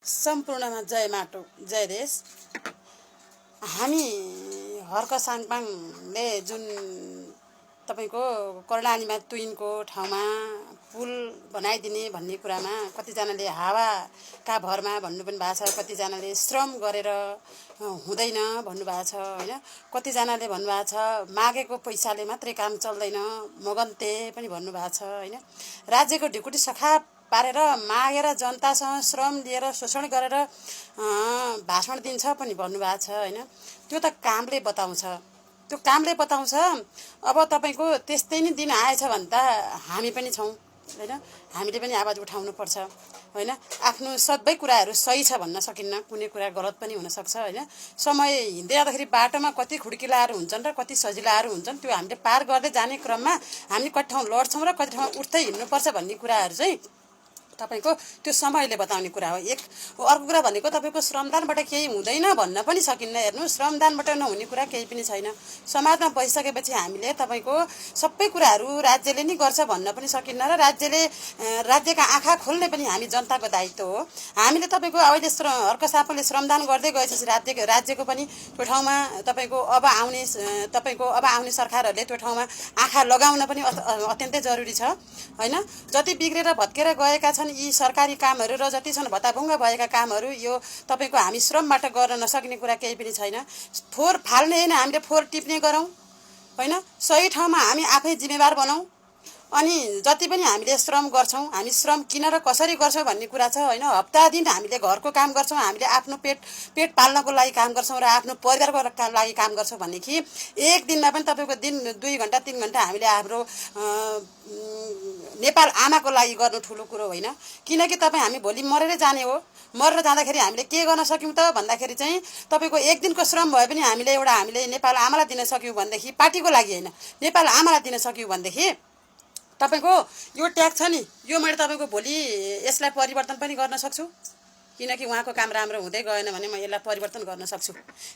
सम्पूर्णमा जय माटो जय देश। हामी हर्क साङपाङले जुन तपाईको कर्णालीमा तुइनको ठाउँमा पुल बनाइदिने भन्ने कुरामा कतिजनाले हावाका भरमा भन्नु पनि भएको छ, कतिजनाले श्रम गरेर हुँदैन भन्नुभएको छ हैन। कतिजनाले भन्नुभएको छ मागेको पैसाले मात्रै काम चल्दैन, मगन्ते पनि भन्नुभएको छ हैन। राज्यको ढिकुटी सखा पारेर मागेर जनतासँग श्रम लिएर शोषण गरेर भाषण दिन्छ पनि भन्नुभएको छ हैन। त्यो त कामले बताउँछ, त्यो कामले बताउँछ। अब तपाईको त्यस्तै नै दिन आएछ भने त हामी पनि छौं हैन। हामीले पनि आवाज उठाउनु पर्छ हैन। आफ्नो सबै कुराहरू सही छ भन्न सकिन्न, कुनै कुरा गलत पनि हुन सक्छ हैन। समय हिँड्दै जाँदाखेरि बाटोमा कति खुड्किलाहरू हुन्छन् र कति सजिलाहरू हुन्छन्, त्यो हामीले पार गर्दै जाने क्रममा हामी कति ठाउँ लड्छौं र कति ठाउँ उठ्दै हिँड्नुपर्छ भन्ने कुराहरू चाहिँ तपाईको त्यो समयले बताउने कुरा हो। अर्को कुरा भनेको तपाईको श्रमदानबाट केही हुँदैन भन्न पनि सकिन्न। हेर्नु, श्रमदानबाट नहुने कुरा केही पनि छैन। समाजमा बसिसकेपछि हामीले तपाईको सबै कुराहरू राज्यले नै गर्छ भन्न पनि सकिन्न र राज्यका आँखा खोल्ने पनि हामी जनताको दायित्व हो। हामीले तपाईको अहिले हर्क सापले श्रमदान गर्दै गएपछि राज्यको पनि त्यो ठाउँमा तपाईको अब आउने सरकारहरूले त्यो ठाउँमा आँखा लगाउन पनि अत्यन्तै जरुरी छ हैन। जति बिग्रेर भत्केर गएका छन् यी सरकारी कामहरू र जति छन् भत्ताभुङ्ग भएका कामहरू, यो तपाईको हामी श्रमबाट गर्न नसक्ने कुरा केही पनि छैन। फोहोर फाल्ने हैन, हामीले फोहोर टिप्ने गरौँ हैन। सही ठाउँमा हामी आफै जिम्मेवार बनाऊ। अनि जति पनि हामीले श्रम गर्छौं, हामी श्रम किन र कसरी गर्छौं भन्ने कुरा छ हैन। हप्ता दिन हामीले घरको काम गर्छौं, हामीले आफ्नो पेट पाल्नको लागि काम गर्छौं र आफ्नो परिवारको लागि काम गर्छौं भनेदेखि एक दिनमा पनि तपाईको दिन 2 घण्टा 3 घण्टा हामीले हाम्रो नेपाल आमाको लागि गर्नु ठुलो कुरो होइन। किनकि हामी भोलि मरेरै जाने हो। मरेर जाँदाखेरि हामीले के गर्न सक्यौं त भन्दाखेरि चाहिँ तपाईको एक दिनको श्रम भए पनि हामीले नेपाल आमालाई दिन सक्यौं भनेदेखि, पार्टीको लागि हैन, नेपाल आमालाई दिन सक्यौं भनेदेखि तपाईको यो ट्याक्स छ नि, यो मैले तपाईको भोलि यसलाई परिवर्तन पनि गर्न सक्छु। किनकि उहाँको काम राम्रो हुँदै गएन भने म यसलाई परिवर्तन गर्न सक्छु।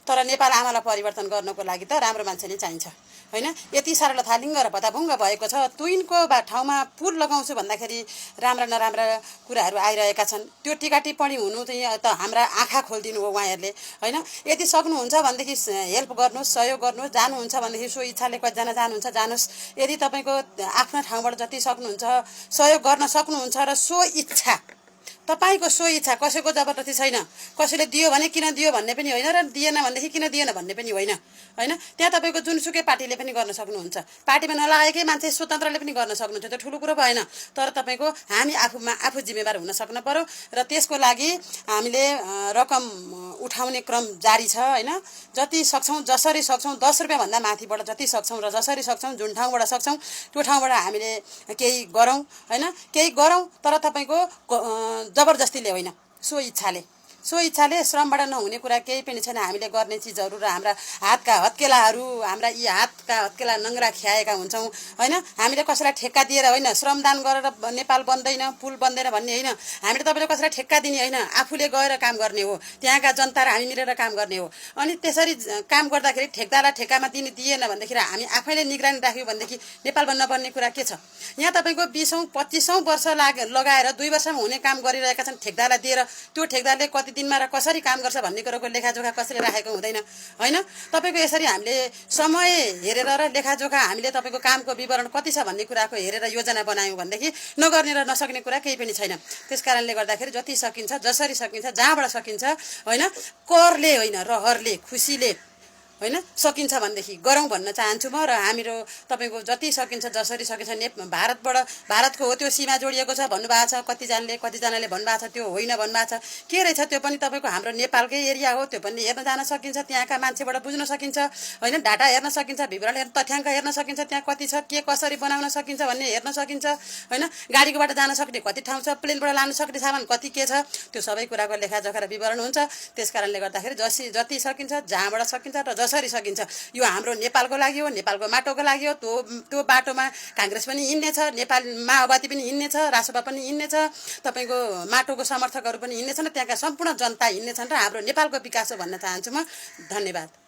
तर नेपाल आमालाई परिवर्तन गर्नको लागि त राम्रो मान्छे नै चाहिन्छ हैन। यति साह्रो लथालिङ्ग र भताभुङ्ग भएको छ। तुइनको ठाउँमा पुल लगाउँछु भन्दाखेरि राम्रा नराम्रा कुराहरू आइरहेका छन्। त्यो टीका टिप्पणी हुनु चाहिँ त हाम्रा आँखा खोलिदिनु हो उहाँहरूले हैन। यदि सक्नुहुन्छ भनेदेखि हेल्प गर्नुहोस्, सहयोग गर्नुहोस्। जानुहुन्छ भनेदेखि सो इच्छाले कतिजना जानुहुन्छ, जानुहोस्। यदि तपाईको आफ्नो ठाउँबाट जति सक्नुहुन्छ सहयोग गर्न सक्नुहुन्छ र सो इच्छा तपाईको सो इच्छा, कसैको जबरजस्ती छैन। कसैले दियो भने किन दियो भन्ने पनि होइन र दिएन भनेदेखि किन दिएन भन्ने पनि होइन हैन। त्यहाँ तपाईको जुनसुकै पार्टीले पनि गर्न सक्नुहुन्छ, पार्टीमा नलागेकै मान्छे स्वतन्त्रले पनि गर्न सक्नुहुन्छ, त्यो ठुलो कुरो भएन। तर तपाईको हामी आफू जिम्मेवार हुन सक्नु पर्यो र त्यसको लागि हामीले रकम उठाउने क्रम जारी छ हैन। जति सक्छौं, जसरी सक्छौं, 10 रुपैयाँ भन्दा माथिबाट जति सक्छौं र जसरी सक्छौं, जुन ठाउँबाट सक्छौं त्यो ठाउँबाट हामीले केही गरौँ हैन। केही गरौँ तर तपाईको जबरजस्तीले होइन, सो इच्छाले श्रमबाट नहुने कुरा केही पनि छैन। हामीले गर्ने चिजहरू र हाम्रा हातका हत्केलाहरू, हाम्रा यी हातका हत्केला नङ्ग्रा खियाएका हुन्छौं हैन। हामीले कसैलाई ठेक्का दिएर होइन, श्रमदान गरेर नेपाल बन्दैन, पुल बन्दैन भन्ने होइन। हामीले तपाईले कसैलाई ठेक्का दिने होइन, आफूले गएर काम गर्ने हो। त्यहाँका जनता र हामी मिलेर काम गर्ने हो। अनि त्यसरी काम गर्दाखेरि ठेक्दारलाई ठेक्कामा दिएन भनेदेखि हामी आफैले निगरानी राख्यौं भनेदेखि नेपालमा नबन्ने कुरा के छ। यहाँ तपाईको 20औं 25औं वर्ष लगाएर 2 वर्षमा हुने काम गरिरहेका छन् ठेक्दारलाई दिएर। त्यो ठेक्दारले कति दिनमा र कसरी काम गर्छ भन्ने कुराको लेखाजोखा कसैले राखेको हुँदैन हैन। तपाईको यसरी हामीले समय हेरेर र लेखाजोखा हामीले तपाईको कामको विवरण कति छ भन्ने कुराको हेरेर योजना बनायौं भनेदेखि नगर्ने र नसक्ने कुरा केही पनि छैन। त्यसकारणले गर्दाखेरि जति सकिन्छ, जसरी सकिन्छ, जहाँबाट सकिन्छ हैन, करले होइन, रहरले, खुसीले हैन सकिन्छ भनेदेखि गरौँ भन्न चाहन्छु म। र हाम्रो तपाईको जति सकिन्छ, जसरी सकिन्छ, भारतको हो त्यो सीमा जोडिएको छ भन्नुभएको छ कतिजनाले भन्नुभएको छ, त्यो होइन भन्नुभएको छ। के रहेछ त्यो पनि तपाईको हाम्रो नेपालकै एरिया हो, त्यो पनि हेर्न जान सकिन्छ, त्यहाँका मान्छेबाट बुझ्न सकिन्छ हैन। डाटा हेर्न सकिन्छ, विवरण तथ्याङ्क हेर्न सकिन्छ, त्यहाँ कति छ, के कसरी बनाउन सकिन्छ भन्ने हेर्न सकिन्छ हैन। गाडीकोबाट जान सक्ने कति ठाउँ छ, प्लेनबाट लान सक्ने सामान कति के छ, त्यो सबै कुराको लेखाजोखा र विवरण हुन्छ। त्यसकारणले गर्दाखेरि जति सकिन्छ, जहाँबाट सकिन्छ र जसरी सकिन्छ, यो हाम्रो नेपालको लागि हो, नेपालको माटोको लागि हो। त्यो बाटोमा कांग्रेस पनि हिँड्नेछ, नेपाल माओवादी पनि हिँड्नेछ, रासपा पनि हिँड्नेछ, तपाईको माटोको समर्थकहरू पनि हिँड्नेछन्, त्यहाँका सम्पूर्ण जनता हिँड्नेछन् र हाम्रो नेपालको विकास हो भन्न चाहन्छु म। धन्यवाद।